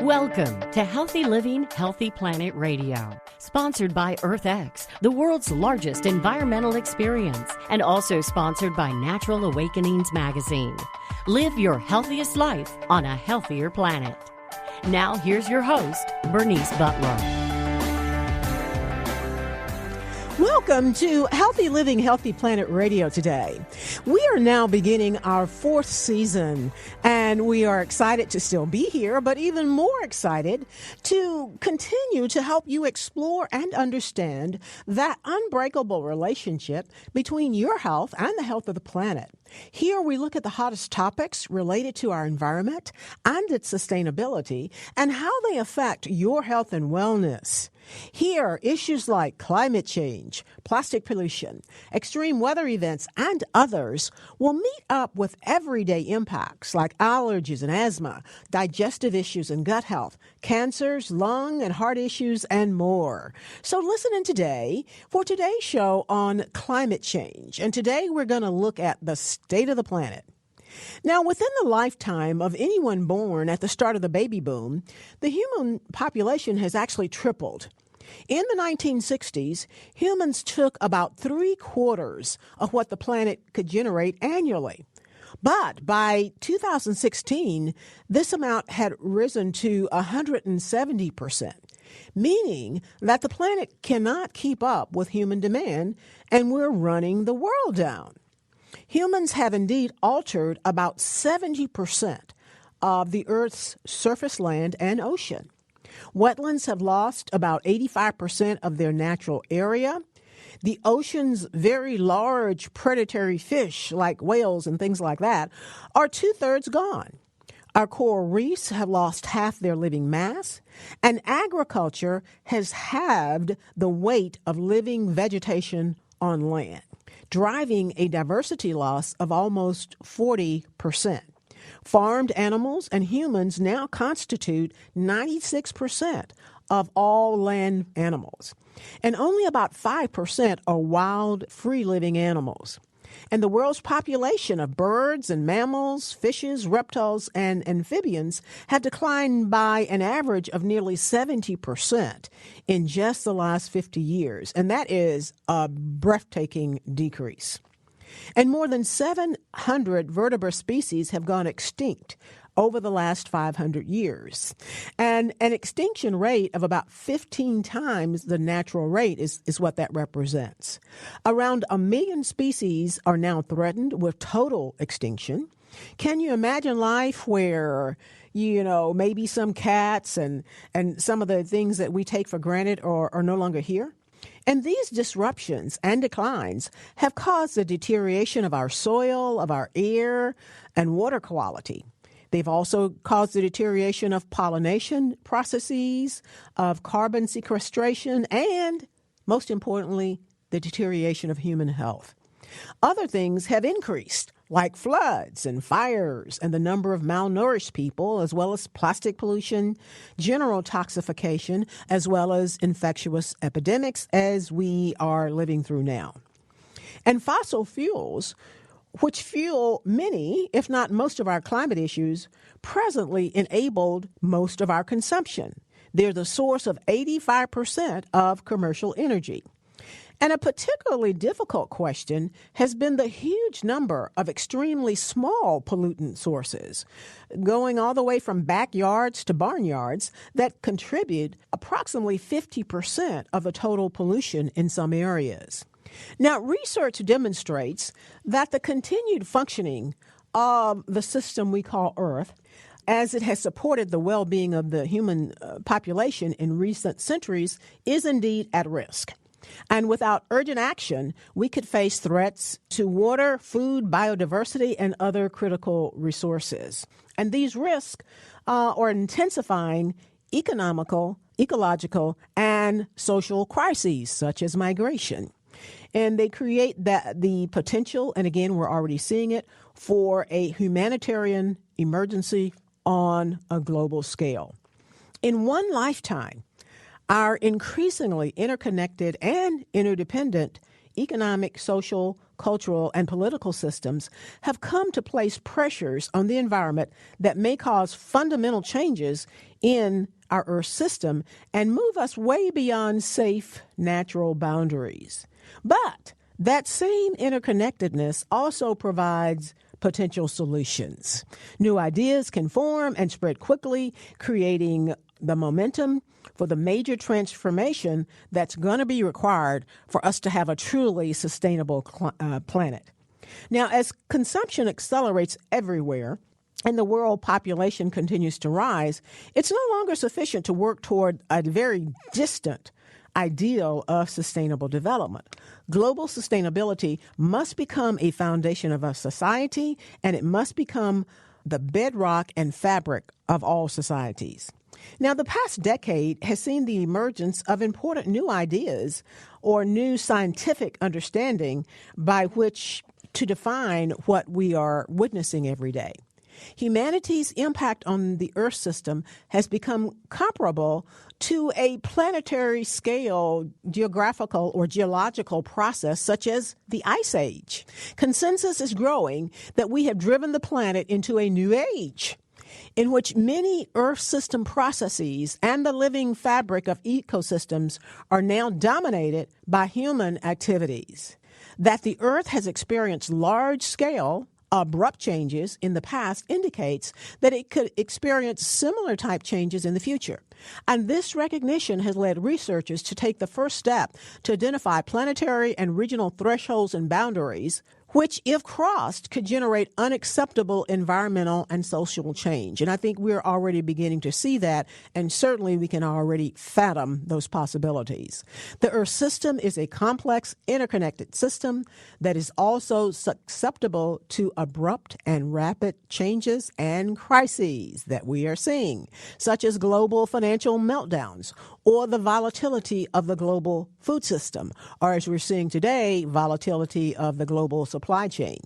Welcome to Healthy Living, Healthy Planet Radio, sponsored by EarthX, the world's largest environmental experience, and also sponsored by Natural Awakenings magazine. Live your healthiest life on a healthier planet. Now here's your host, Bernice Butler. Welcome to Healthy Living, Healthy Planet Radio today. We are now beginning our fourth season, and we are excited to still be here, but even more excited to continue to help you explore and understand that unbreakable relationship between your health and the health of the planet. Here we look at the hottest topics related to our environment and its sustainability and how they affect your health and wellness. Here, issues like climate change, plastic pollution, extreme weather events, and others will meet up with everyday impacts like allergies and asthma, digestive issues and gut health, cancers, lung and heart issues, and more. So listen in today for today's show on climate change. And today we're going to look at the state of the planet. Now, within the lifetime of anyone born at the start of the baby boom, the human population has actually tripled. In the 1960s, humans took about 3/4 of what the planet could generate annually. But by 2016, this amount had risen to 170%, meaning that the planet cannot keep up with human demand, and we're running the world down. Humans have indeed altered about 70% of the Earth's surface land and ocean. Wetlands have lost about 85% of their natural area. The ocean's very large predatory fish, like whales and things like that, are 2/3 gone. Our coral reefs have lost half their living mass, and agriculture has halved the weight of living vegetation on land, driving a diversity loss of almost 40%. Farmed animals and humans now constitute 96% of all land animals, and only about 5% are wild, free-living animals. And the world's population of birds and mammals, fishes, reptiles, and amphibians have declined by an average of nearly 70% in just the last 50 years, and that is a breathtaking decrease. And more than 700 vertebrate species have gone extinct over the last 500 years. And an extinction rate of about 15 times the natural rate is what that represents. Around 1 million species are now threatened with total extinction. Can you imagine life where, maybe some cats and some of the things that we take for granted are no longer here? And these disruptions and declines have caused the deterioration of our soil, of our air, and water quality. They've also caused the deterioration of pollination processes, of carbon sequestration, and, most importantly, the deterioration of human health. Other things have increased, like floods and fires and the number of malnourished people, as well as plastic pollution, general toxification, as well as infectious epidemics as we are living through now. And fossil fuels, which fuel many, if not most of our climate issues, presently enabled most of our consumption. They're the source of 85% of commercial energy. And a particularly difficult question has been the huge number of extremely small pollutant sources, going all the way from backyards to barnyards, that contribute approximately 50% of the total pollution in some areas. Now, research demonstrates that the continued functioning of the system we call Earth, as it has supported the well-being of the human population in recent centuries, is indeed at risk. And without urgent action, we could face threats to water, food, biodiversity, and other critical resources. And these risks are intensifying economical, ecological, and social crises, such as migration. And they create the potential, and again, we're already seeing it, for a humanitarian emergency on a global scale. In one lifetime, our increasingly interconnected and interdependent economic, social, cultural, and political systems have come to place pressures on the environment that may cause fundamental changes in our Earth system and move us way beyond safe natural boundaries. But that same interconnectedness also provides potential solutions. New ideas can form and spread quickly, creating the momentum for the major transformation that's going to be required for us to have a truly sustainable planet. Now, as consumption accelerates everywhere and the world population continues to rise, it's no longer sufficient to work toward a very distant ideal of sustainable development. Global sustainability must become a foundation of our society, and it must become the bedrock and fabric of all societies. Now, the past decade has seen the emergence of important new ideas or new scientific understanding by which to define what we are witnessing every day. Humanity's impact on the Earth system has become comparable to a planetary scale geographical or geological process such as the Ice Age. Consensus is growing that we have driven the planet into a new age in which many Earth system processes and the living fabric of ecosystems are now dominated by human activities. That the Earth has experienced large-scale abrupt changes in the past indicates that it could experience similar type changes in the future. And this recognition has led researchers to take the first step to identify planetary and regional thresholds and boundaries, which, if crossed, could generate unacceptable environmental and social change. And I think we're already beginning to see that, and certainly we can already fathom those possibilities. The Earth system is a complex, interconnected system that is also susceptible to abrupt and rapid changes and crises that we are seeing, such as global financial meltdowns or the volatility of the global food system, or as we're seeing today, volatility of the global supply chain.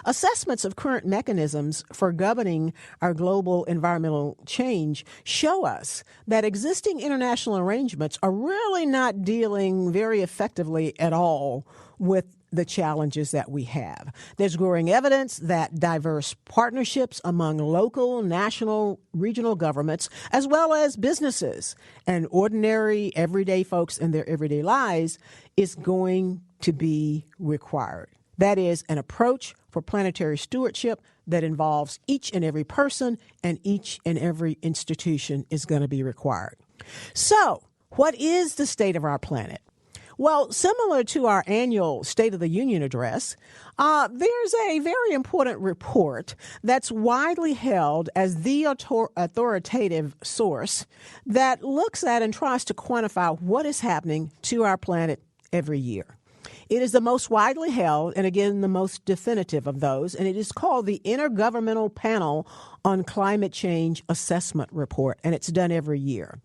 Assessments of current mechanisms for governing our global environmental change show us that existing international arrangements are really not dealing very effectively at all with the challenges that we have. There's growing evidence that diverse partnerships among local, national, regional governments, as well as businesses and ordinary, everyday folks in their everyday lives is going to be required. That is an approach for planetary stewardship that involves each and every person and each and every institution is going to be required. So, what is the state of our planet? Well, similar to our annual State of the Union address, there's a very important report that's widely held as the authoritative source that looks at and tries to quantify what is happening to our planet every year. It is the most widely held and, again, the most definitive of those, and it is called the Intergovernmental Panel on Climate Change Assessment Report, and it's done every year.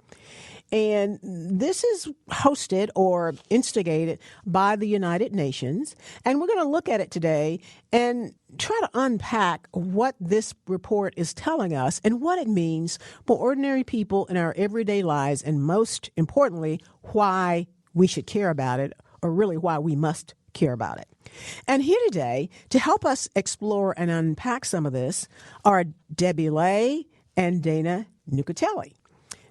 And this is hosted or instigated by the United Nations. And we're going to look at it today and try to unpack what this report is telling us and what it means for ordinary people in our everyday lives, and most importantly, why we should care about it, or really why we must care about it. And here today to help us explore and unpack some of this are Debbie Lay and Dana Nuccitelli.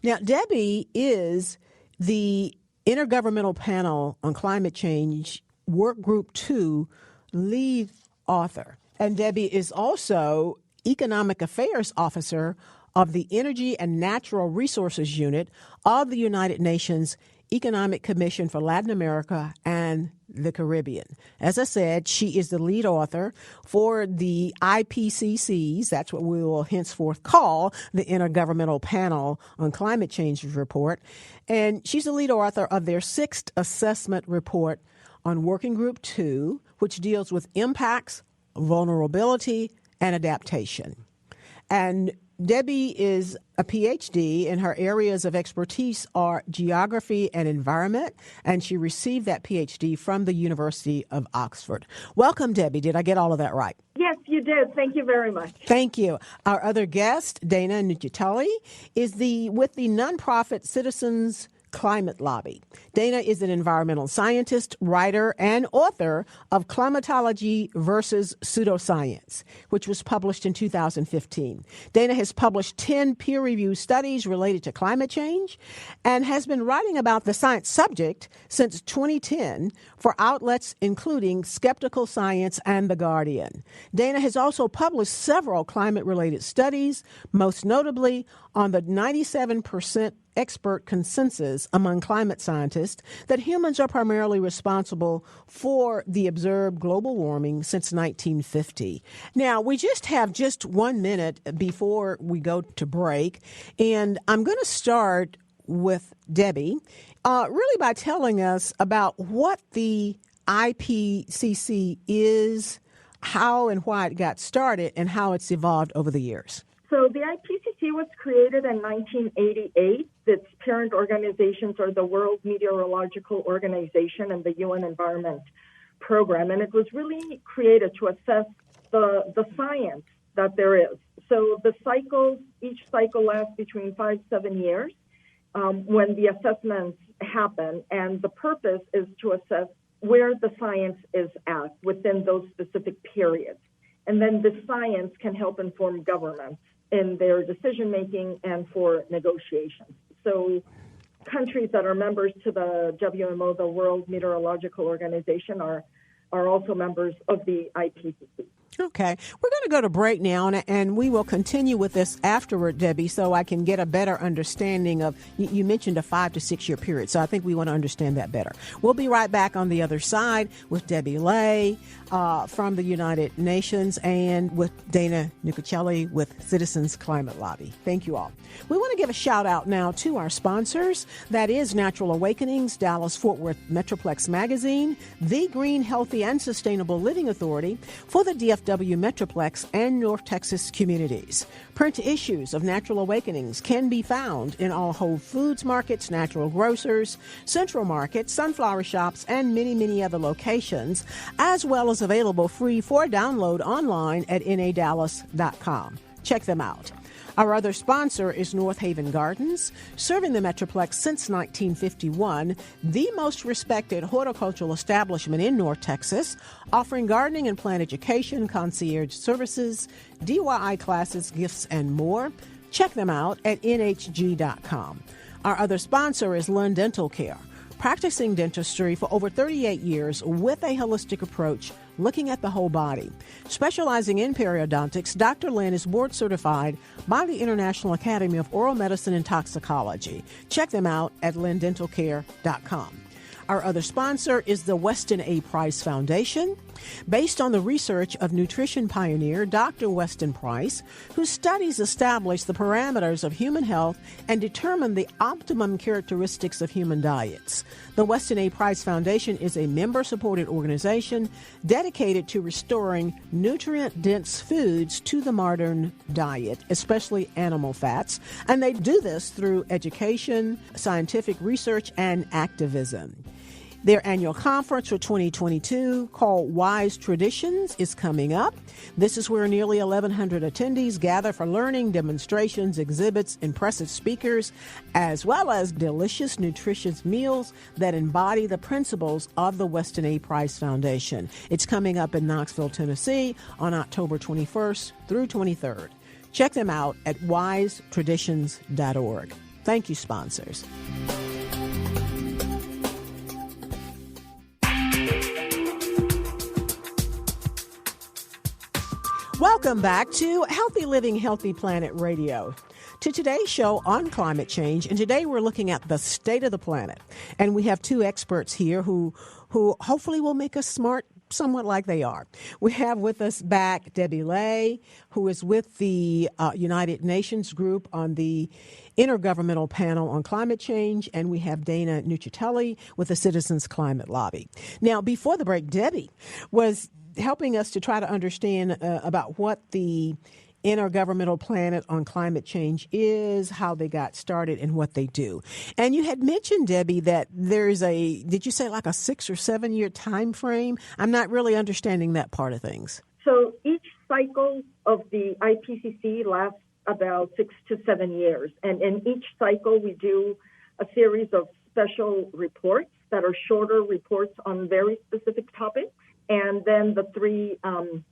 Now, Debbie is the Intergovernmental Panel on Climate Change Work Group 2 lead author. And Debbie is also Economic Affairs Officer of the Energy and Natural Resources Unit of the United Nations Economic Commission for Latin America and the Caribbean. As I said, she is the lead author for the IPCC's, that's what we will henceforth call the Intergovernmental Panel on Climate Change report. And she's the lead author of their 6th assessment report on Working Group 2, which deals with impacts, vulnerability, and adaptation. And Debbie is a PhD, and her areas of expertise are geography and environment, and she received that PhD from the University of Oxford. Welcome, Debbie. Did I get all of that right? Yes, you did. Thank you very much. Thank you. Our other guest, Dana Nuccitelli, is with the nonprofit Citizens Climate Lobby. Dana is an environmental scientist, writer, and author of Climatology versus Pseudoscience, which was published in 2015. Dana has published 10 peer-reviewed studies related to climate change and has been writing about the science subject since 2010 for outlets including Skeptical Science and The Guardian. Dana has also published several climate-related studies, most notably on the 97% expert consensus among climate scientists that humans are primarily responsible for the observed global warming since 1950. Now, we just have 1 minute before we go to break, and I'm going to start with Debbie, really by telling us about what the IPCC is, how and why it got started, and how it's evolved over the years. So the IPCC was created in 1988. Its parent organizations are the World Meteorological Organization and the UN Environment Program. And it was really created to assess the science that there is. So the cycles, each cycle lasts between 5-7 years when the assessments happen. And the purpose is to assess where the science is at within those specific periods. And then the science can help inform governments in their decision-making and for negotiations. So countries that are members to the WMO, the World Meteorological Organization, are also members of the IPCC. Okay. We're going to go to break now, and we will continue with this afterward, Debbie, so I can get a better understanding of, you mentioned a 5 to 6 year period, so I think we want to understand that better. We'll be right back on the other side with Debbie Lay from the United Nations and with Dana Nuccitelli with Citizens Climate Lobby. Thank you all. We want to give a shout out now to our sponsors. That is Natural Awakenings, Dallas-Fort Worth Metroplex Magazine, the Green, Healthy, and Sustainable Living Authority for the DFW Metroplex and North Texas communities. Print issues of Natural Awakenings can be found in all Whole Foods markets, natural grocers, Central Market, Sunflower Shops, and many, many other locations, as well as available free for download online at nadallas.com. Check them out. Our other sponsor is North Haven Gardens, serving the Metroplex since 1951, the most respected horticultural establishment in North Texas, offering gardening and plant education, concierge services, DIY classes, gifts, and more. Check them out at nhg.com. Our other sponsor is Lund Dental Care, practicing dentistry for over 38 years with a holistic approach looking at the whole body. Specializing in periodontics, Dr. Lynn is board certified by the International Academy of Oral Medicine and Toxicology. Check them out at lindentalcare.com. Our other sponsor is the Weston A. Price Foundation, based on the research of nutrition pioneer Dr. Weston Price, whose studies establish the parameters of human health and determine the optimum characteristics of human diets. The Weston A. Price Foundation is a member-supported organization dedicated to restoring nutrient-dense foods to the modern diet, especially animal fats, and they do this through education, scientific research, and activism. Their annual conference for 2022, called Wise Traditions, is coming up. This is where nearly 1,100 attendees gather for learning, demonstrations, exhibits, impressive speakers, as well as delicious, nutritious meals that embody the principles of the Weston A. Price Foundation. It's coming up in Knoxville, Tennessee on October 21st through 23rd. Check them out at wisetraditions.org. Thank you, sponsors. Welcome back to Healthy Living, Healthy Planet Radio. To today's show on climate change, and today we're looking at the state of the planet. And we have two experts here who hopefully will make us smart somewhat like they are. We have with us back Debbie Lay, who is with the United Nations group on the Intergovernmental Panel on Climate Change, and we have Dana Nuccitelli with the Citizens Climate Lobby. Now, before the break, Debbie was helping us to try to understand about what the Intergovernmental Panel on Climate Change is, how they got started, and what they do. And you had mentioned, Debbie, that there's did you say like a 6 or 7 year time frame? I'm not really understanding that part of things. So each cycle of the IPCC lasts about 6 to 7 years. And in each cycle, we do a series of special reports that are shorter reports on very specific topics, and then the 3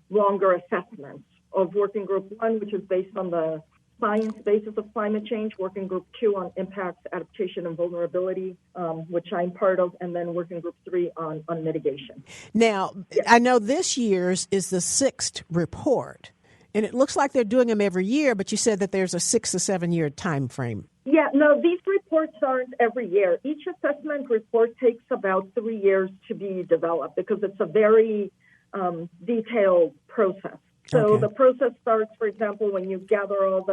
longer assessments of Working Group 1, which is based on the science basis of climate change, Working Group 2 on impacts, adaptation, and vulnerability, which I'm part of, and then Working Group 3 on mitigation. Now, yes. I know this year's is the 6th report, and it looks like they're doing them every year, but you said that there's a 6 to 7 year time frame. Yeah, no, these reports aren't every year. Each assessment report takes about 3 years to be developed because it's a very detailed process. So the process starts, for example, when you gather all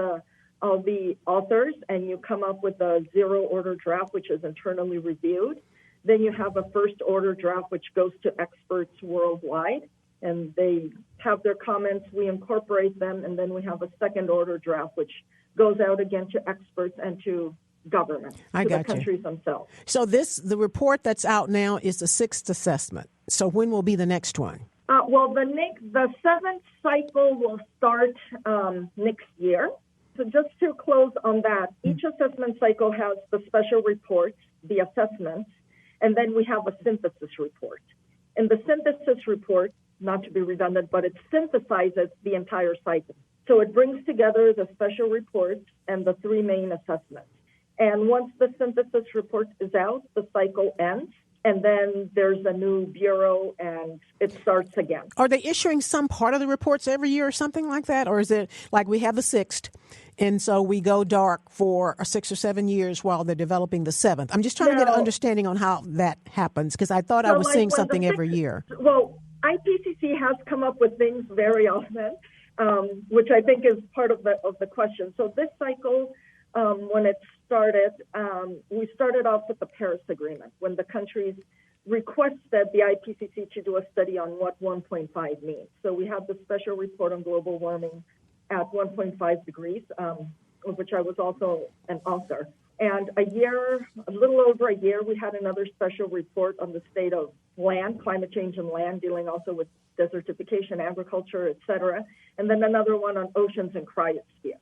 the authors and you come up with a 0-order draft, which is internally reviewed. Then you have a 1st-order draft, which goes to experts worldwide, and they have their comments. We incorporate them, and then we have a 2nd-order draft, which goes out again to experts and to government, to the countries themselves. So the report that's out now is the 6th assessment. So when will be the next one? Well, the 7th cycle will start next year. So just to close on that, each assessment cycle has the special reports, the assessments, and then we have a synthesis report. And the synthesis report, not to be redundant, but it synthesizes the entire cycle. So it brings together the special reports and the 3 main assessments. And once the synthesis report is out, the cycle ends. And then there's a new bureau, and it starts again. Are they issuing some part of the reports every year or something like that? Or is it like we have the 6th, and so we go dark for 6 or 7 years while they're developing the 7th? I'm just trying to get an understanding on how that happens, because I thought I was seeing something every year. Well, IPCC has come up with things very often, which I think is part of the question. So this cycle, when it started, we started off with the Paris Agreement, when the countries requested the IPCC to do a study on what 1.5 means. So we have the special report on global warming at 1.5 degrees, of which I was also an author. And a little over a year, we had another special report on the state of land, climate change and land, dealing also with desertification, agriculture, et cetera. And then another one on oceans and cryosphere.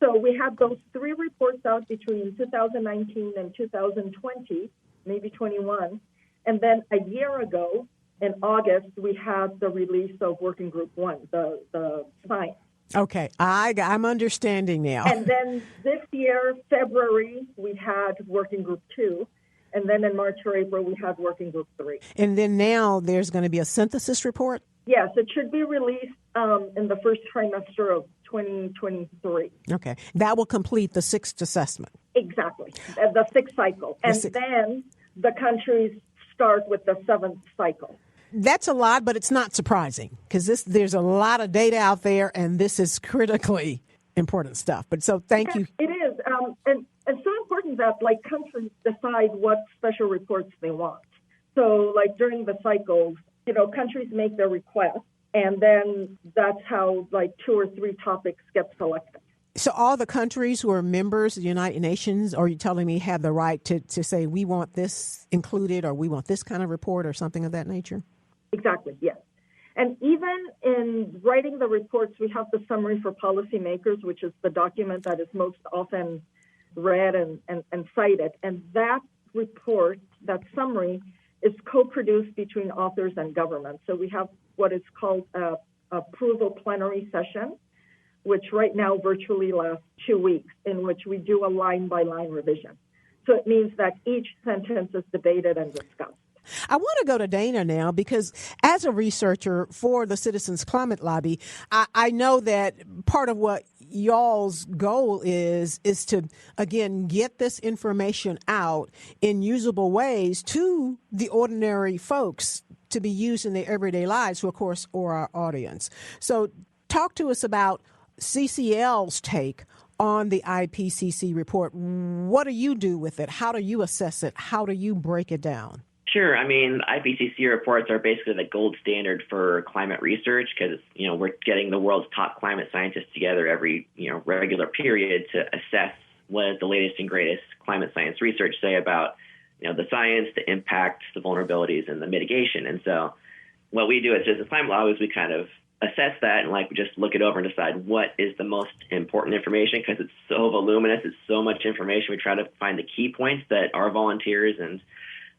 So we had those 3 reports out between 2019 and 2020, maybe 21. And then a year ago, in August, we had the release of Working Group 1, the science. Okay, I'm understanding now. And then this year, February, we had Working Group 2. And then in March or April, we had Working Group 3. And then now there's going to be a synthesis report? Yes, it should be released in the first trimester of 2023. Okay. That will complete the 6th assessment. Exactly. The 6th cycle. And then the countries start with the 7th cycle. That's a lot, but it's not surprising because there's a lot of data out there, and this is critically important stuff. But so thank you. It is. And so important that countries decide what special reports they want. So during the cycles, countries make their requests, and then that's how 2 or 3 topics get selected. So all the countries who are members of the United Nations, are you telling me, have the right to say we want this included or we want this kind of report or something of that nature? Exactly, yes. And even in writing the reports, we have the summary for policymakers, which is the document that is most often read and cited. And that report, that summary, is co-produced between authors and government. So we have what is called a approval plenary session, which right now virtually lasts 2 weeks, in which we do a line-by-line revision. So it means that each sentence is debated and discussed. I want to go to Dana now because as a researcher for the Citizens Climate Lobby, I know that part of what y'all's goal is to, again, get this information out in usable ways to the ordinary folks to be used in their everyday lives, who, of course, are our audience. So talk to us about CCL's take on the IPCC report. What do you do with it? How do you assess it? How do you break it down? Sure. I mean, IPCC reports are basically the gold standard for climate research because, we're getting the world's top climate scientists together every, regular period to assess what is the latest and greatest climate science research say about, the science, the impact, the vulnerabilities, and the mitigation. And so what we do at Citizens Climate Lobby is we kind of assess that and like just look it over and decide what is the most important information, because it's so voluminous. It's so much information. We try to find the key points that our volunteers and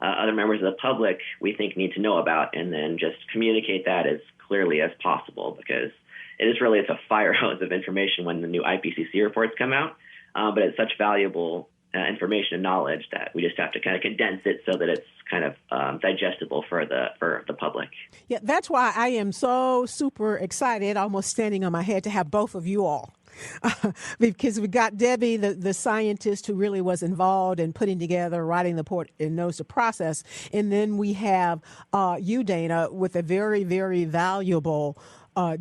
other members of the public we think need to know about, and then just communicate that as clearly as possible, because it's a fire hose of information when the new IPCC reports come out. But it's such valuable information and knowledge that we just have to kind of condense it so that it's kind of digestible for the public. Yeah, that's why I am so super excited, almost standing on my head, to have both of you all. Because we got Debbie, the scientist who really was involved in putting together, writing the report, and knows the process. And then we have you, Dana, with a very, very valuable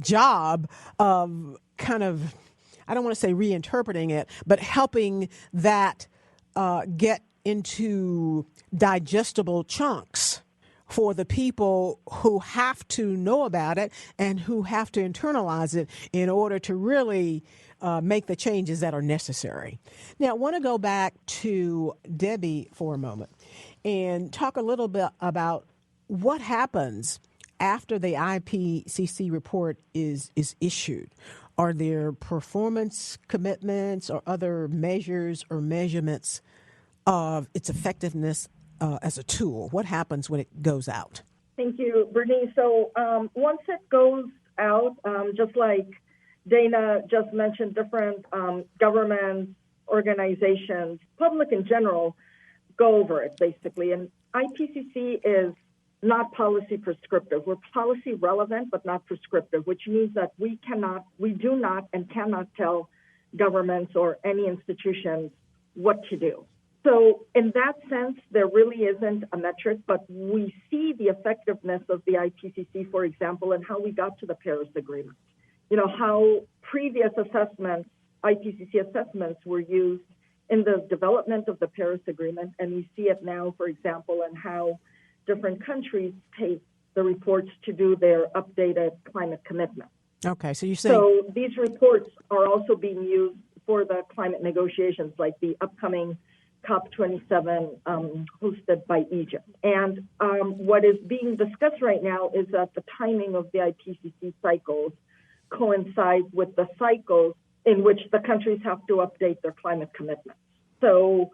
job of kind of, I don't want to say reinterpreting it, but helping that get into digestible chunks for the people who have to know about it and who have to internalize it in order to really make the changes that are necessary. Now, I want to go back to Debbie for a moment and talk a little bit about what happens after the IPCC report is issued. Are there performance commitments or other measures or measurements of its effectiveness as a tool? What happens when it goes out? Thank you, Brittany. So once it goes out, just like Dana just mentioned, different governments, organizations, public in general, go over it basically. And IPCC is not policy prescriptive. We're policy relevant, but not prescriptive, which means that we do not and cannot tell governments or any institutions what to do. So in that sense, there really isn't a metric, but we see the effectiveness of the IPCC, for example, and how we got to the Paris Agreement. You know, how previous assessments, IPCC assessments, were used in the development of the Paris Agreement, and we see it now, for example, in how different countries take the reports to do their updated climate commitment. Okay, so you're saying... So these reports are also being used for the climate negotiations, like the upcoming COP27 hosted by Egypt. And what is being discussed right now is that the timing of the IPCC cycles coincides with the cycles in which the countries have to update their climate commitments. So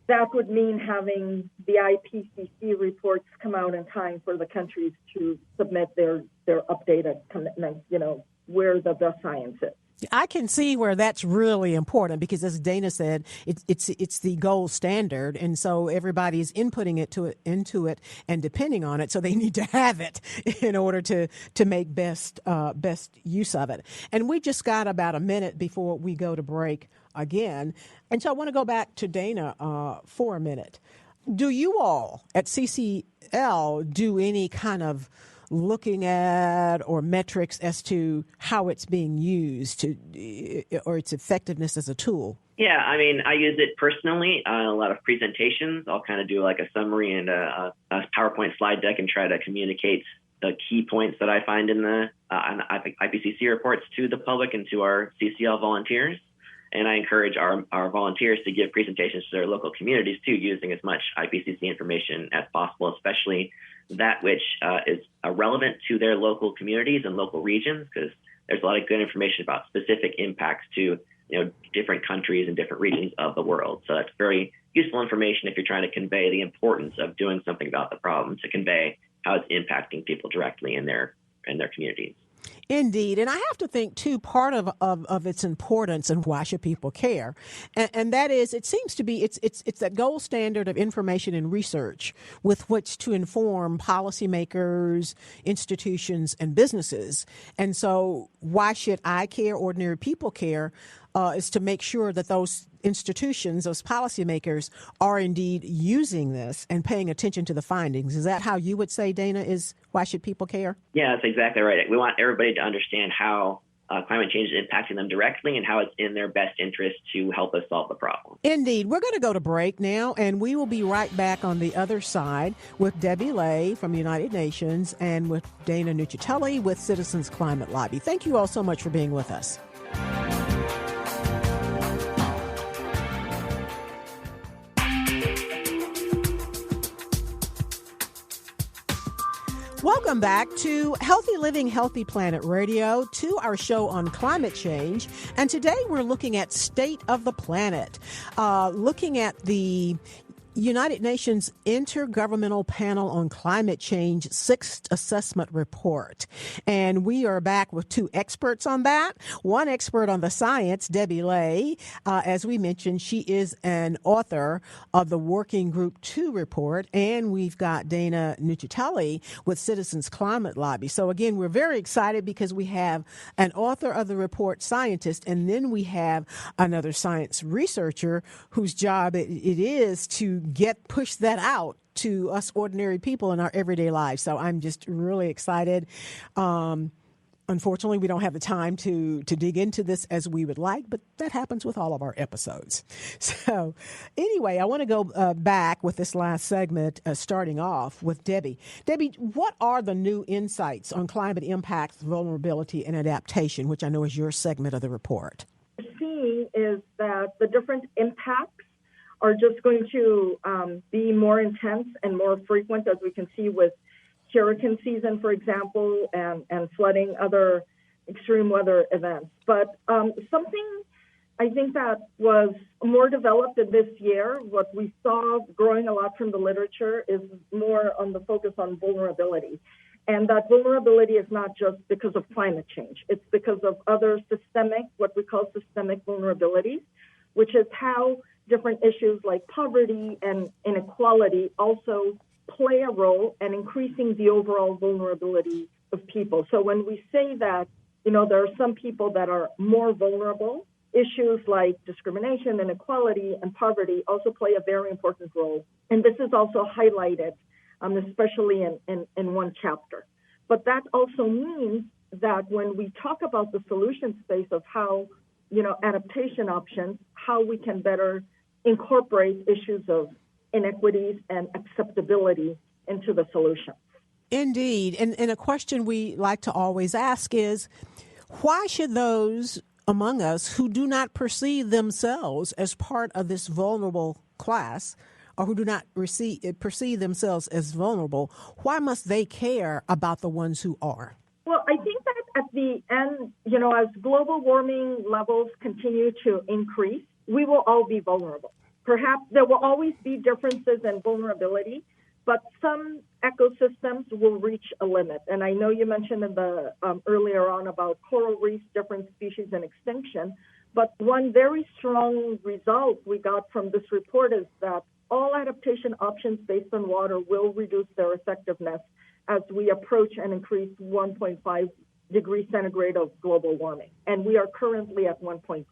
that would mean having the IPCC reports come out in time for the countries to submit their updated commitments, you know, where the science is. I can see where that's really important because, as Dana said, it's the gold standard, and so everybody's inputting into it and depending on it. So they need to have it in order to make best use of it. And we just got about a minute before we go to break again, and so I want to go back to Dana for a minute. Do you all at CCL do any kind of looking at or metrics as to how it's being used or its effectiveness as a tool? Yeah, I mean, I use it personally on a lot of presentations. I'll kind of do like a summary and a PowerPoint slide deck and try to communicate the key points that I find in the IPCC reports to the public and to our CCL volunteers. And I encourage our volunteers to give presentations to their local communities too, using as much IPCC information as possible, especially that which is relevant to their local communities and local regions, because there's a lot of good information about specific impacts to different countries and different regions of the world. So that's very useful information if you're trying to convey the importance of doing something about the problem, to convey how it's impacting people directly in their communities. Indeed. And I have to think, too, part of its importance and why should people care. And that is, it seems to be, it's that gold standard of information and research with which to inform policymakers, institutions, and businesses. And so why should I care, ordinary people care, is to make sure that those institutions, those policymakers, are indeed using this and paying attention to the findings. Is that how you would say, Dana, is why should people care? Yeah, that's exactly right. We want everybody to understand how climate change is impacting them directly and how it's in their best interest to help us solve the problem. Indeed. We're going to go to break now, and we will be right back on the other side with Debbie Lay from the United Nations and with Dana Nuccitelli with Citizens Climate Lobby. Thank you all so much for being with us. Welcome back to Healthy Living, Healthy Planet Radio, to our show on climate change. And today we're looking at State of the Planet, looking at the United Nations Intergovernmental Panel on Climate Change Sixth Assessment Report. And we are back with two experts on that. One expert on the science, Debbie Lay. As we mentioned, she is an author of the Working Group 2 report. And we've got Dana Nuccitelli with Citizens Climate Lobby. So again, we're very excited because we have an author of the report, scientist, and then we have another science researcher whose job it is to push that out to us ordinary people in our everyday lives. So I'm just really excited. Unfortunately, we don't have the time to dig into this as we would like, but that happens with all of our episodes. So anyway, I want to go back with this last segment, starting off with Debbie. Debbie, what are the new insights on climate impacts, vulnerability, and adaptation, which I know is your segment of the report? What we're seeing is that the different impacts are just going to be more intense and more frequent, as we can see with hurricane season, for example, and flooding, other extreme weather events. But something I think that was more developed in this year, what we saw growing a lot from the literature, is more on the focus on vulnerability. And that vulnerability is not just because of climate change. It's because of other systemic, what we call systemic vulnerabilities, which is how different issues like poverty and inequality also play a role in increasing the overall vulnerability of people. So when we say that, there are some people that are more vulnerable, issues like discrimination, inequality, and poverty also play a very important role. And this is also highlighted, especially in one chapter. But that also means that when we talk about the solution space of how, adaptation options, how we can better incorporate issues of inequities and acceptability into the solution. Indeed. And a question we like to always ask is, why should those among us who do not perceive themselves as part of this vulnerable class, or who do not perceive themselves as vulnerable, why must they care about the ones who are? Well, I think that at the end, as global warming levels continue to increase, we will all be vulnerable. Perhaps there will always be differences in vulnerability, but some ecosystems will reach a limit. And I know you mentioned in the earlier on about coral reefs, different species in extinction. But one very strong result we got from this report is that all adaptation options based on water will reduce their effectiveness as we approach and increase 1.5 degrees centigrade of global warming. And we are currently at 1.1.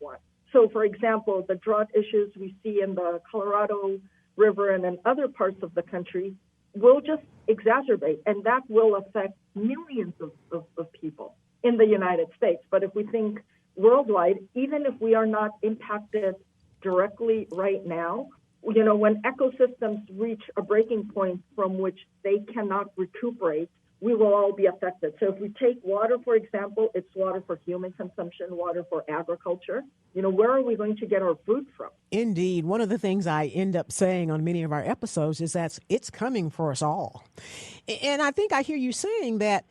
So, for example, the drought issues we see in the Colorado River and in other parts of the country will just exacerbate, and that will affect millions of people in the United States. But if we think worldwide, even if we are not impacted directly right now, when ecosystems reach a breaking point from which they cannot recuperate, we will all be affected. So if we take water, for example, it's water for human consumption, water for agriculture. Where are we going to get our food from? Indeed. One of the things I end up saying on many of our episodes is that it's coming for us all. And I think I hear you saying that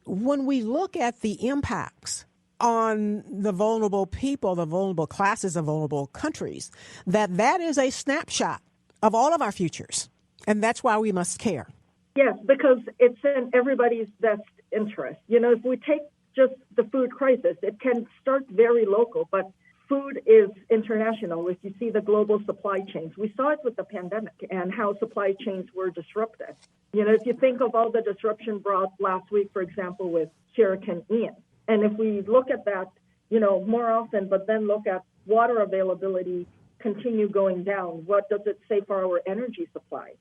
when we look at the impacts on the vulnerable people, the vulnerable classes of vulnerable countries, that is a snapshot of all of our futures. And that's why we must care. Yes, because it's in everybody's best interest. If we take just the food crisis, it can start very local, but food is international. If you see the global supply chains, we saw it with the pandemic and how supply chains were disrupted. If you think of all the disruption brought last week, for example, with Hurricane Ian, and if we look at that, more often, but then look at water availability continue going down, what does it say for our energy supply?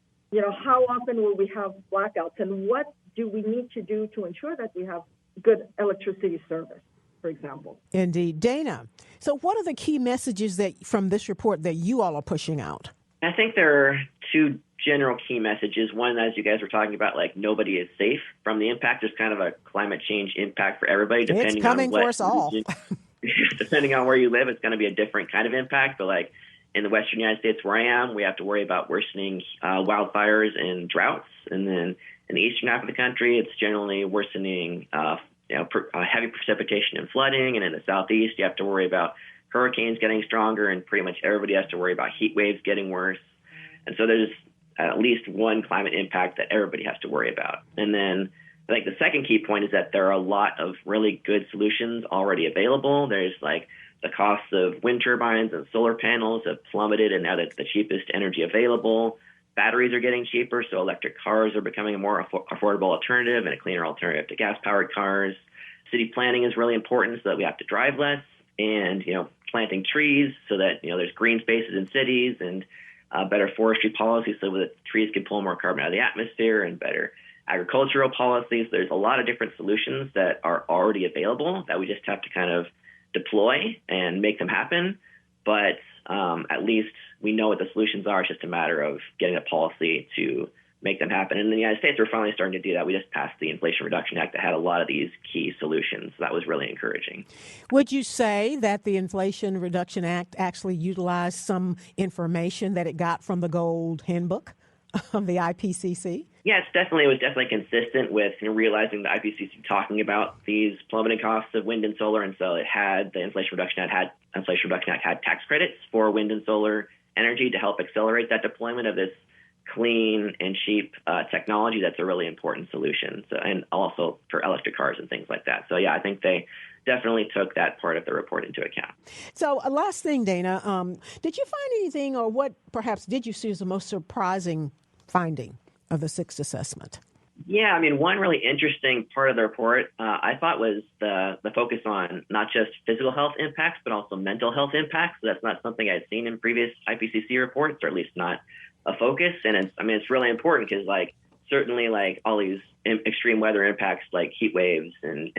How often will we have blackouts, and what do we need to do to ensure that we have good electricity service, for example? Indeed. Dana, so what are the key messages from this report that you all are pushing out? I think there are two general key messages. One, as you guys were talking about, nobody is safe from the impact. There's kind of a climate change impact for everybody, depending it's coming on for us all. Depending on where you live, it's going to be a different kind of impact. But in the Western United States where I am, we have to worry about worsening wildfires and droughts. And then In the eastern half of the country, it's generally worsening heavy precipitation and flooding. And in the southeast, you have to worry about hurricanes getting stronger, and pretty much everybody has to worry about heat waves getting worse. And so there's at least one climate impact that everybody has to worry about. And then I think the second key point is that there are a lot of really good solutions already available. There's like the costs of wind turbines and solar panels have plummeted, and now that's the cheapest energy available. Batteries are getting cheaper, so electric cars are becoming a more affordable alternative and a cleaner alternative to gas-powered cars. City planning is really important so that we have to drive less, and planting trees so that there's green spaces in cities, and better forestry policies so that trees can pull more carbon out of the atmosphere, and better agricultural policies. There's a lot of different solutions that are already available that we just have to kind of deploy and make them happen. But at least we know what the solutions are. It's just a matter of getting a policy to make them happen. And in the United States, we're finally starting to do that. We just passed the Inflation Reduction Act that had a lot of these key solutions. So that was really encouraging. Would you say that the Inflation Reduction Act actually utilized some information that it got from the Gold Handbook of the IPCC? Yeah, it was definitely consistent with realizing the IPCC talking about these plummeting costs of wind and solar, and so the Inflation Reduction Act had tax credits for wind and solar energy to help accelerate that deployment of this clean and cheap technology. That's a really important solution, and also for electric cars and things like that. So yeah, I think they definitely took that part of the report into account. So last thing, Dana, did you find anything, or what perhaps did you see as the most surprising finding of the sixth assessment? Yeah, one really interesting part of the report I thought was the focus on not just physical health impacts, but also mental health impacts. So that's not something I'd seen in previous IPCC reports, or at least not a focus. And it's really important because certainly all these extreme weather impacts like heat waves and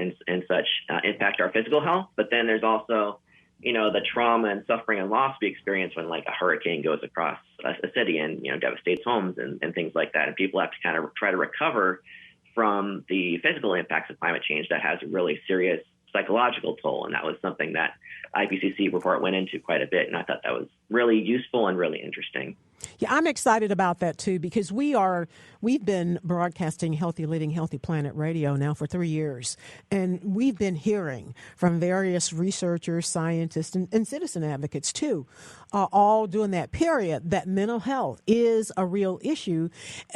such impact our physical health. But then there's also the trauma and suffering and loss we experience when a hurricane goes across a city and, devastates homes and things like that. And people have to kind of try to recover from the physical impacts of climate change that has a really serious psychological toll. And that was something that IPCC report went into quite a bit. And I thought that was really useful and really interesting. Yeah, I'm excited about that, too, because we've been broadcasting Healthy Living, Healthy Planet Radio now for 3 years. And we've been hearing from various researchers, scientists, and citizen advocates, too, all during that period, that mental health is a real issue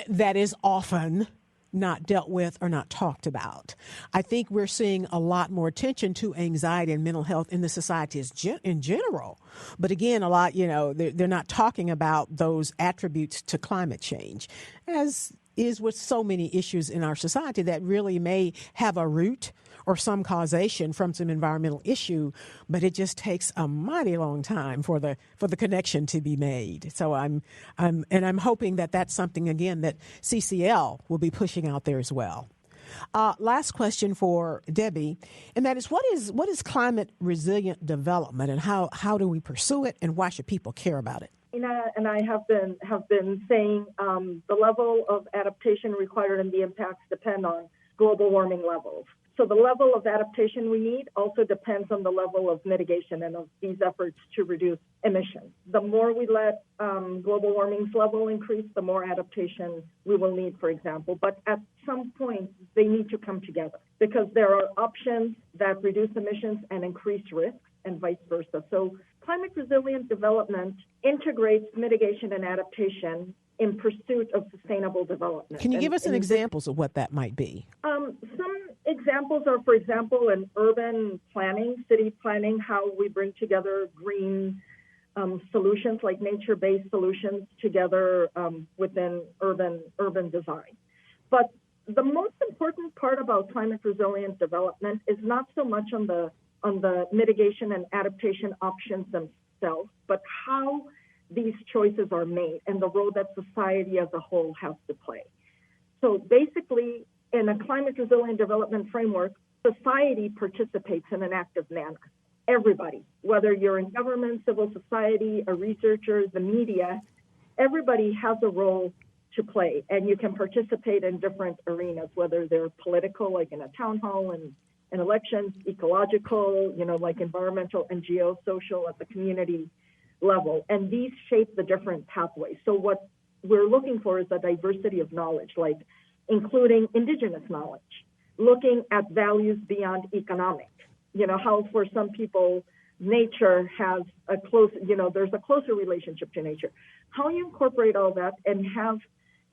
that is often not dealt with or not talked about. I think we're seeing a lot more attention to anxiety and mental health in the society in general. But again, a lot, they're not talking about those attributes to climate change, as is with so many issues in our society that really may have a root or some causation from some environmental issue, but it just takes a mighty long time for the connection to be made. So I'm hoping that that's something again that CCL will be pushing out there as well. Last question for Debbie, and that is what is climate resilient development, and how do we pursue it, and why should people care about it? And I have been saying the level of adaptation required and the impacts depend on global warming levels. So the level of adaptation we need also depends on the level of mitigation and of these efforts to reduce emissions. The more we let global warming's level increase, the more adaptation we will need, for example. But at some point, they need to come together because there are options that reduce emissions and increase risks and vice versa. So climate resilient development integrates mitigation and adaptation in pursuit of sustainable development. Can you give us some examples of what that might be? Some examples are, for example, in urban planning, city planning, how we bring together green solutions like nature-based solutions together within urban design. But the most important part about climate resilient development is not so much on the mitigation and adaptation options themselves, but how these choices are made and the role that society as a whole has to play. So basically, in a climate resilient development framework, society participates in an active manner. Everybody, whether you're in government, civil society, a researcher, the media, everybody has a role to play, and you can participate in different arenas, whether they're political, like in a town hall and in elections, ecological, like environmental, NGO, social at the community level, and these shape the different pathways. So what we're looking for is a diversity of knowledge, like including indigenous knowledge, looking at values beyond economic. How for some people, nature has there's a closer relationship to nature. How you incorporate all that and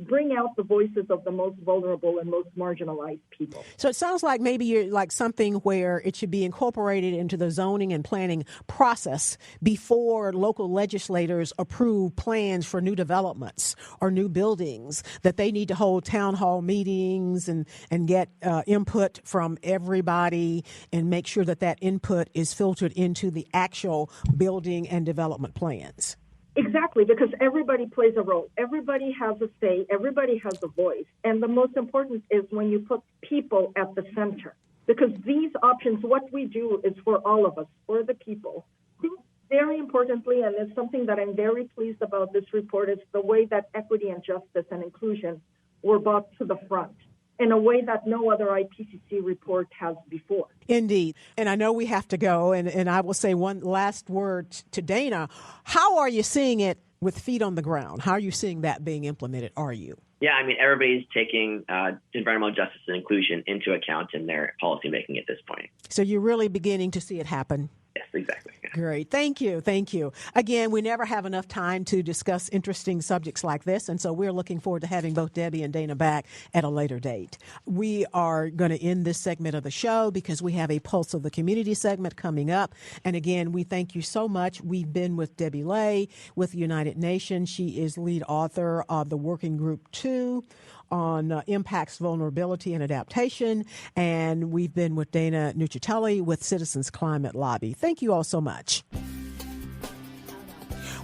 bring out the voices of the most vulnerable and most marginalized people. So it sounds like maybe you're like something where it should be incorporated into the zoning and planning process before local legislators approve plans for new developments or new buildings, that they need to hold town hall meetings and get input from everybody and make sure that input is filtered into the actual building and development plans. Exactly, because everybody plays a role. Everybody has a say. Everybody has a voice. And the most important is when you put people at the center. Because these options, what we do is for all of us, for the people. I think very importantly, and it's something that I'm very pleased about this report, is the way that equity and justice and inclusion were brought to the front in a way that no other IPCC report has before. Indeed. And I know we have to go, and I will say one last word to Dana. How are you seeing it with feet on the ground? How are you seeing that being implemented? Are you? Yeah, I mean, everybody's taking environmental justice and inclusion into account in their policymaking at this point. So you're really beginning to see it happen? Yes, exactly. Yeah. Great. Thank you. Thank you. Again, we never have enough time to discuss interesting subjects like this, and so we're looking forward to having both Debbie and Dana back at a later date. We are going to end this segment of the show because we have a Pulse of the Community segment coming up. And again, we thank you so much. We've been with Debbie Lay with the United Nations. She is lead author of the Working Group 2 on impacts, vulnerability, and adaptation. And we've been with Dana Nuccitelli with Citizens Climate Lobby. Thank you all so much.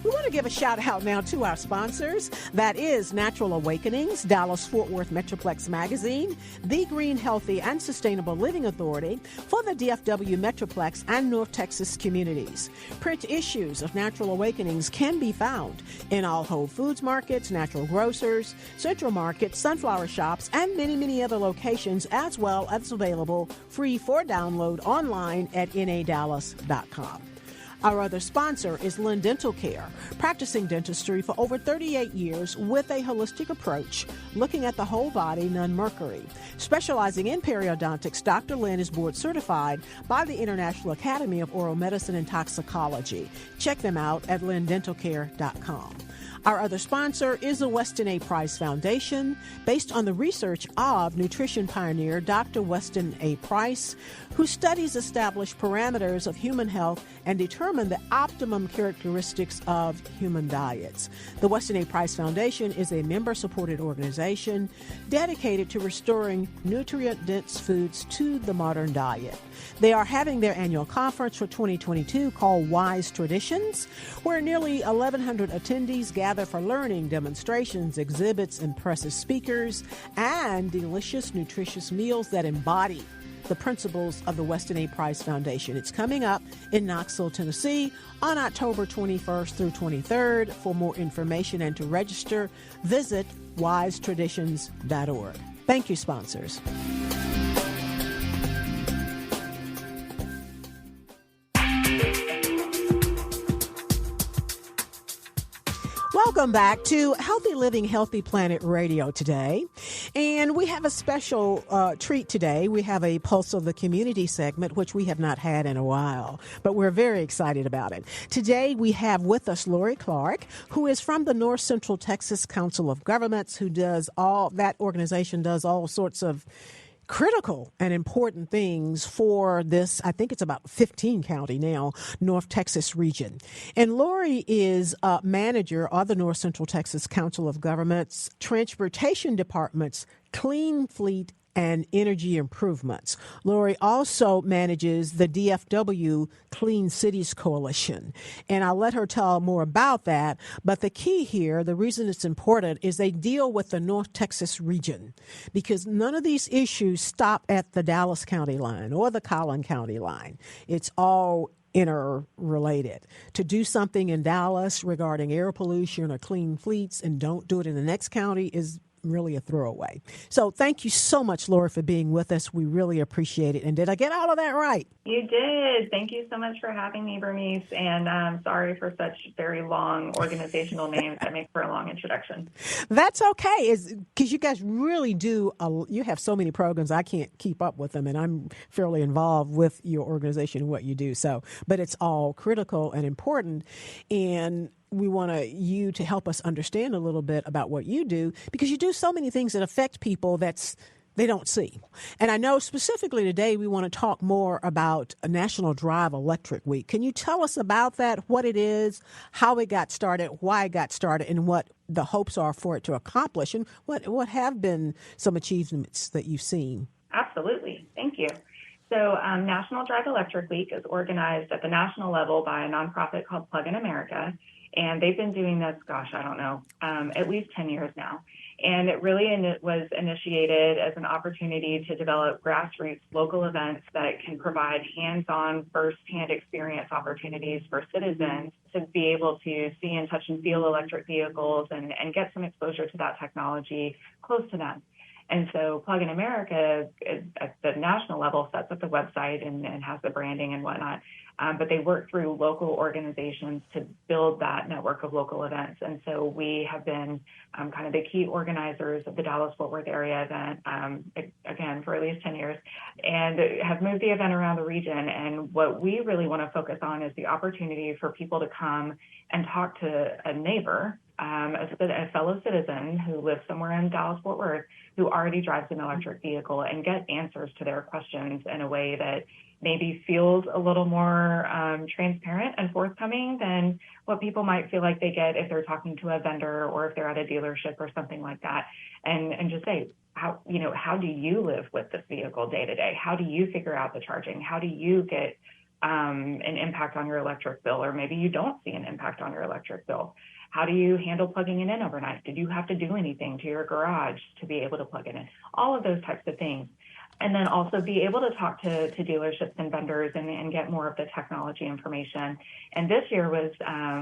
We want to give a shout out now to our sponsors. That is Natural Awakenings, Dallas-Fort Worth Metroplex Magazine, the Green, Healthy, and Sustainable Living Authority for the DFW Metroplex and North Texas communities. Print issues of Natural Awakenings can be found in all Whole Foods markets, natural grocers, Central Markets, sunflower shops, and many, many other locations, as well as available free for download online at nadallas.com. Our other sponsor is Lynn Dental Care, practicing dentistry for over 38 years with a holistic approach, looking at the whole body, non-mercury. Specializing in periodontics, Dr. Lynn is board certified by the International Academy of Oral Medicine and Toxicology. Check them out at lynndentalcare.com. Our other sponsor is the Weston A. Price Foundation, based on the research of nutrition pioneer Dr. Weston A. Price, whose studies establish parameters of human health and determine the optimum characteristics of human diets. The Weston A. Price Foundation is a member-supported organization dedicated to restoring nutrient-dense foods to the modern diet. They are having their annual conference for 2022 called Wise Traditions, where nearly 1,100 attendees gather for learning, demonstrations, exhibits, impressive speakers, and delicious, nutritious meals that embody the principles of the Weston A. Price Foundation. It's coming up in Knoxville, Tennessee on October 21st through 23rd. For more information and to register, visit wisetraditions.org. Thank you, sponsors. Welcome back to Healthy Living, Healthy Planet Radio today. And we have a special treat today. We have a Pulse of the Community segment, which we have not had in a while, but we're very excited about it. Today, we have with us Lori Clark, who is from the North Central Texas Council of Governments, who does that organization does all sorts of critical and important things for this, I think it's about 15 county now, North Texas region. And Lori is manager of the North Central Texas Council of Governments, Transportation Department's Clean Fleet and Energy Improvements. Lori also manages the DFW Clean Cities Coalition. And I'll let her tell more about that. But the key here, the reason it's important, is they deal with the North Texas region, because none of these issues stop at the Dallas County line or the Collin County line. It's all interrelated. To do something in Dallas regarding air pollution or clean fleets and don't do it in the next county is really a throwaway. So thank you so much, Laura, for being with us. We really appreciate it. And did I get all of that right? You did. Thank you so much for having me, Bernice. And I'm sorry for such very long organizational names. That makes for a long introduction. That's okay, because you guys really do. You have so many programs, I can't keep up with them, and I'm fairly involved with your organization and what you do. So, but it's all critical and important, and we want you to help us understand a little bit about what you do, because you do so many things that affect people they don't see. And I know specifically today we want to talk more about a National Drive Electric Week. Can you tell us about that, what it is, how it got started, why it got started, and what the hopes are for it to accomplish, and what have been some achievements that you've seen? Absolutely. Thank you. So National Drive Electric Week is organized at the national level by a nonprofit called Plug in America. And they've been doing this, at least 10 years now. And it really was initiated as an opportunity to develop grassroots local events that can provide hands-on, first-hand experience opportunities for citizens to be able to see and touch and feel electric vehicles and get some exposure to that technology close to them. And so Plug in America at the national level sets up the website and has the branding and whatnot. But they work through local organizations to build that network of local events. And so we have been kind of the key organizers of the Dallas-Fort Worth area event, again, for at least 10 years, and have moved the event around the region. And what we really want to focus on is the opportunity for people to come and talk to a neighbor, a fellow citizen who lives somewhere in Dallas-Fort Worth who already drives an electric vehicle, and get answers to their questions in a way that maybe feels a little more transparent and forthcoming than what people might feel like they get if they're talking to a vendor or if they're at a dealership or something like that. And just say, how do you live with this vehicle day to day? How do you figure out the charging? How do you get an impact on your electric bill? Or maybe you don't see an impact on your electric bill. How do you handle plugging it in overnight? Did you have to do anything to your garage to be able to plug it in? All of those types of things. And then also be able to talk to dealerships and vendors and get more of the technology information. And this year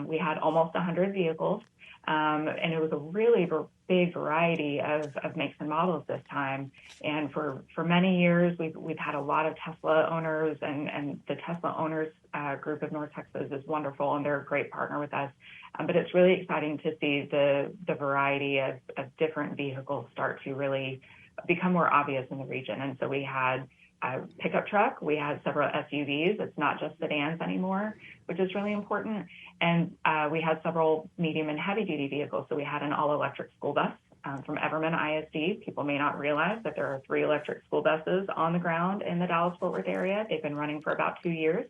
we had almost 100 vehicles, and it was a really big variety of makes and models this time. And for many years, we've had a lot of Tesla owners, and the Tesla owners group of North Texas is wonderful, and they're a great partner with us. But it's really exciting to see the variety of different vehicles start to really become more obvious in the region. And so we had a pickup truck, we had several SUVs. It's not just sedans anymore, which is really important. And we had several medium and heavy duty vehicles. So we had an all electric school bus from Everman ISD. People may not realize that there are 3 electric school buses on the ground in the Dallas-Fort Worth area. They've been running for about 2 years.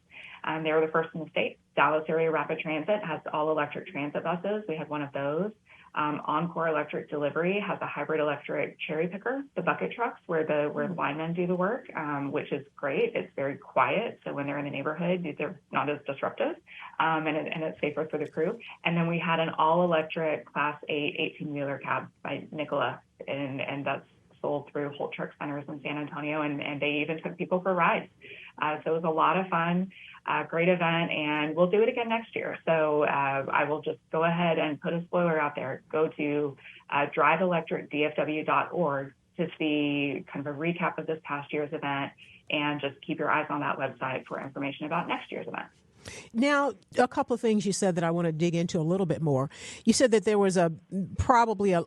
They were the first in the state. Dallas Area Rapid Transit has all electric transit buses. We had one of those. Encore Electric Delivery has a hybrid electric cherry picker, the bucket trucks where the linemen do the work, which is great. It's very quiet, so when they're in the neighborhood, they're not as disruptive, and it's safer for the crew. And then we had an all-electric Class 8 18-wheeler cab by Nikola, and that's sold through Holt Truck Centers in San Antonio, and they even took people for rides. So it was a lot of fun. Great event, and we'll do it again next year. So I will just go ahead and put a spoiler out there. Go to driveelectricdfw.org to see kind of a recap of this past year's event, and just keep your eyes on that website for information about next year's event. Now, a couple of things you said that I want to dig into a little bit more. You said that there was probably a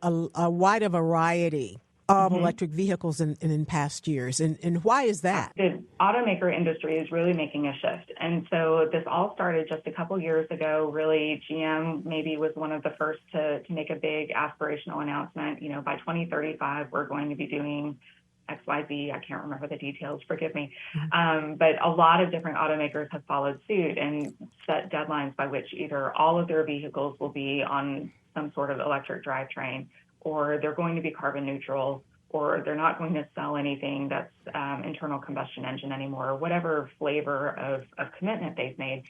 wider variety of electric vehicles in past years. And why is that? The automaker industry is really making a shift. And so this all started just a couple years ago. Really, GM maybe was one of the first to make a big aspirational announcement. By 2035, we're going to be doing XYZ. I can't remember the details, forgive me. But a lot of different automakers have followed suit and set deadlines by which either all of their vehicles will be on some sort of electric drivetrain, or they're going to be carbon neutral, or they're not going to sell anything that's internal combustion engine anymore, or whatever flavor of commitment they've made.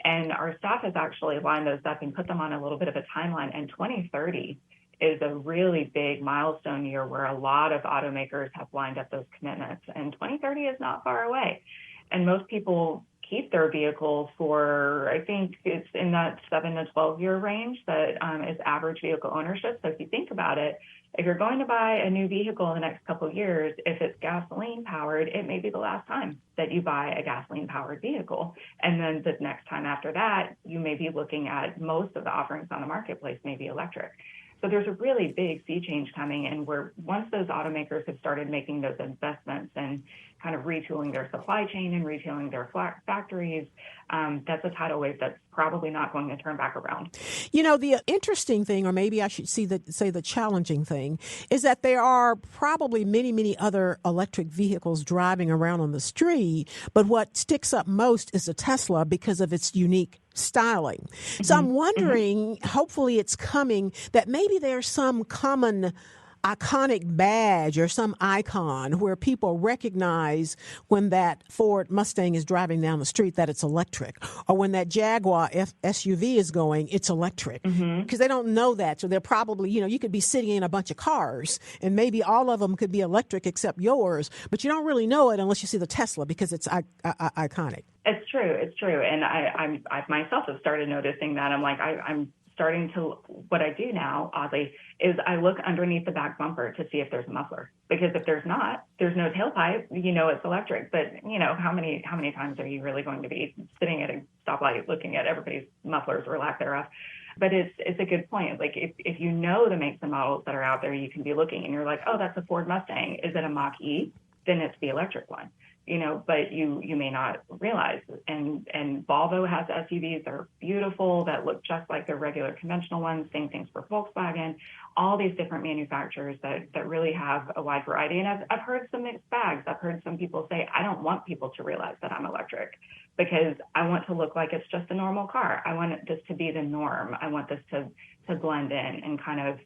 And our staff has actually lined those up and put them on a little bit of a timeline. And 2030 is a really big milestone year where a lot of automakers have lined up those commitments. And 2030 is not far away. And most people keep their vehicles for, I think it's in that 7 to 12 year range that is average vehicle ownership. So if you think about it, if you're going to buy a new vehicle in the next couple of years, if it's gasoline powered, it may be the last time that you buy a gasoline powered vehicle. And then the next time after that, you may be looking at most of the offerings on the marketplace may be electric. So there's a really big sea change coming, and where once those automakers have started making those investments and kind of retooling their supply chain and retooling their factories, that's a tidal wave that's probably not going to turn back around. You know, the interesting thing, or maybe I should say the challenging thing, is that there are probably many, many other electric vehicles driving around on the street, but what sticks up most is a Tesla because of its unique styling. Mm-hmm. So I'm wondering, hopefully it's coming, that maybe there's some common iconic badge or some icon where people recognize when that Ford Mustang is driving down the street that it's electric, or when that Jaguar SUV is going, it's electric, because they don't know that. So they're probably, you could be sitting in a bunch of cars and maybe all of them could be electric except yours, but you don't really know it unless you see the Tesla because it's iconic. It's true. And I myself have started noticing that. I'm like, I'm starting to, what I do now, oddly, is I look underneath the back bumper to see if there's a muffler. Because if there's not, there's no tailpipe, it's electric. But, how many times are you really going to be sitting at a stoplight looking at everybody's mufflers or lack thereof? But it's a good point. Like, if you know the makes and models that are out there, you can be looking and you're like, oh, that's a Ford Mustang. Is it a Mach-E? Then it's the electric one. But you may not realize. And Volvo has SUVs that are beautiful, that look just like their regular conventional ones. Same things for Volkswagen, all these different manufacturers that really have a wide variety. And I've heard some mixed bags. I've heard some people say, I don't want people to realize that I'm electric because I want to look like it's just a normal car. I want this to be the norm. I want this to blend in and kind of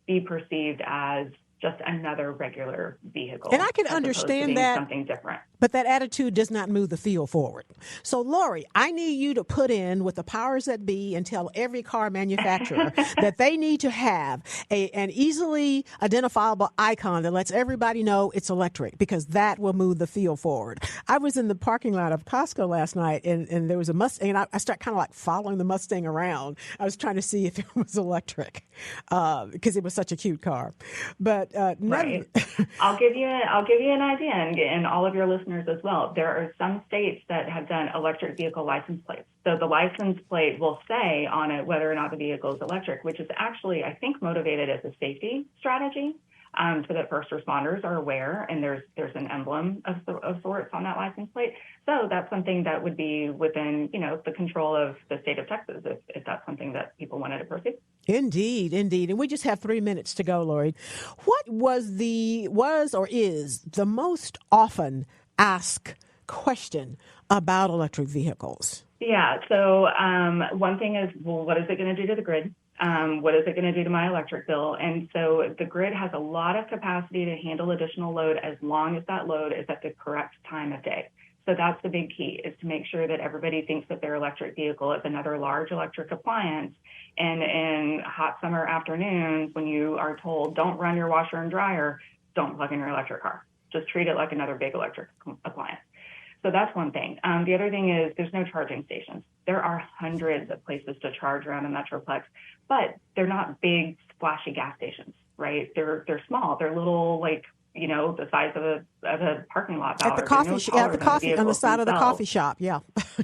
be perceived as just another regular vehicle. And I can understand that. Something different. But that attitude does not move the field forward. So, Lori, I need you to put in with the powers that be and tell every car manufacturer that they need to have an easily identifiable icon that lets everybody know it's electric, because that will move the field forward. I was in the parking lot of Costco last night, and there was a Mustang, and I started kind of like following the Mustang around. I was trying to see if it was electric because it was such a cute car. But right. I'll give you an idea, and all of your listeners as well. There are some states that have done electric vehicle license plates. So the license plate will say on it whether or not the vehicle is electric, which is actually, I think, motivated as a safety strategy, so that first responders are aware, and there's an emblem of sorts on that license plate. So that's something that would be within, the control of the state of Texas, if that's something that people wanted to pursue. Indeed. And we just have 3 minutes to go, Lori. What was or is the most often asked question about electric vehicles? Yeah. So one thing is, well, what is it going to do to the grid? What is it going to do to my electric bill? And so the grid has a lot of capacity to handle additional load as long as that load is at the correct time of day. So that's the big key, is to make sure that everybody thinks that their electric vehicle is another large electric appliance. And in hot summer afternoons, when you are told, don't run your washer and dryer, don't plug in your electric car. Just treat it like another big electric appliance. So that's one thing. The other thing is there's no charging stations. There are hundreds of places to charge around the Metroplex, but they're not big, splashy gas stations, right? They're small. They're little, like, the size of a parking lot. At the coffee on the side of the coffee shop. Yeah.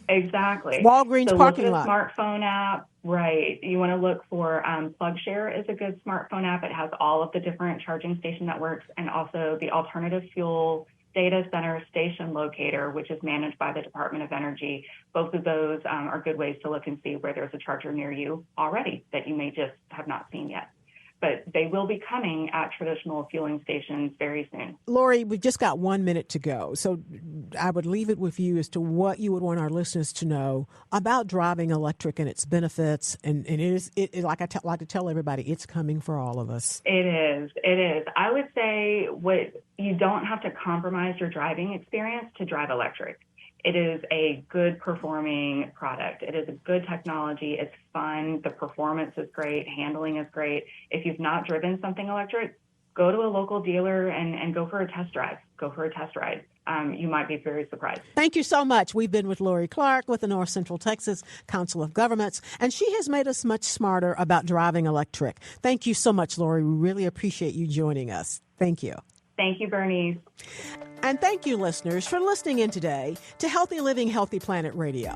Exactly. Walgreens parking lot. Smartphone app. Right. You want to look for PlugShare is a good smartphone app. It has all of the different charging station networks, and also the alternative fuel data center station locator, which is managed by the Department of Energy. Both of those are good ways to look and see where there's a charger near you already that you may just have not seen yet. But they will be coming at traditional fueling stations very soon. Lori, we've just got 1 minute to go. So I would leave it with you as to what you would want our listeners to know about driving electric and its benefits. And it is like I like to tell everybody, it's coming for all of us. It is. I would say you don't have to compromise your driving experience to drive electric. It is a good performing product. It is a good technology. It's fun. The performance is great. Handling is great. If you've not driven something electric, go to a local dealer and go for a test drive. Go for a test ride. you might be very surprised. Thank you so much. We've been with Lori Clark with the North Central Texas Council of Governments, and she has made us much smarter about driving electric. Thank you so much, Lori. We really appreciate you joining us. Thank you. Thank you, Bernice. And thank you, listeners, for listening in today to Healthy Living, Healthy Planet Radio.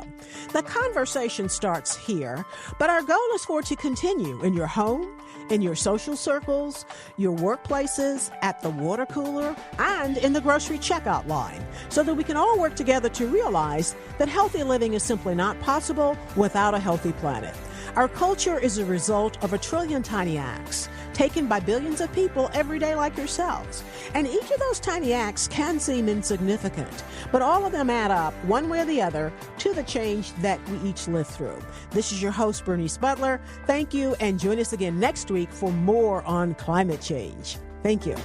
The conversation starts here, but our goal is for it to continue in your home, in your social circles, your workplaces, at the water cooler, and in the grocery checkout line, so that we can all work together to realize that healthy living is simply not possible without a healthy planet. Our culture is a result of 1 trillion tiny acts taken by billions of people every day like yourselves. And each of those tiny acts can seem insignificant, but all of them add up, one way or the other, to the change that we each live through. This is your host, Bernice Butler. Thank you, and join us again next week for more on climate change. Thank you.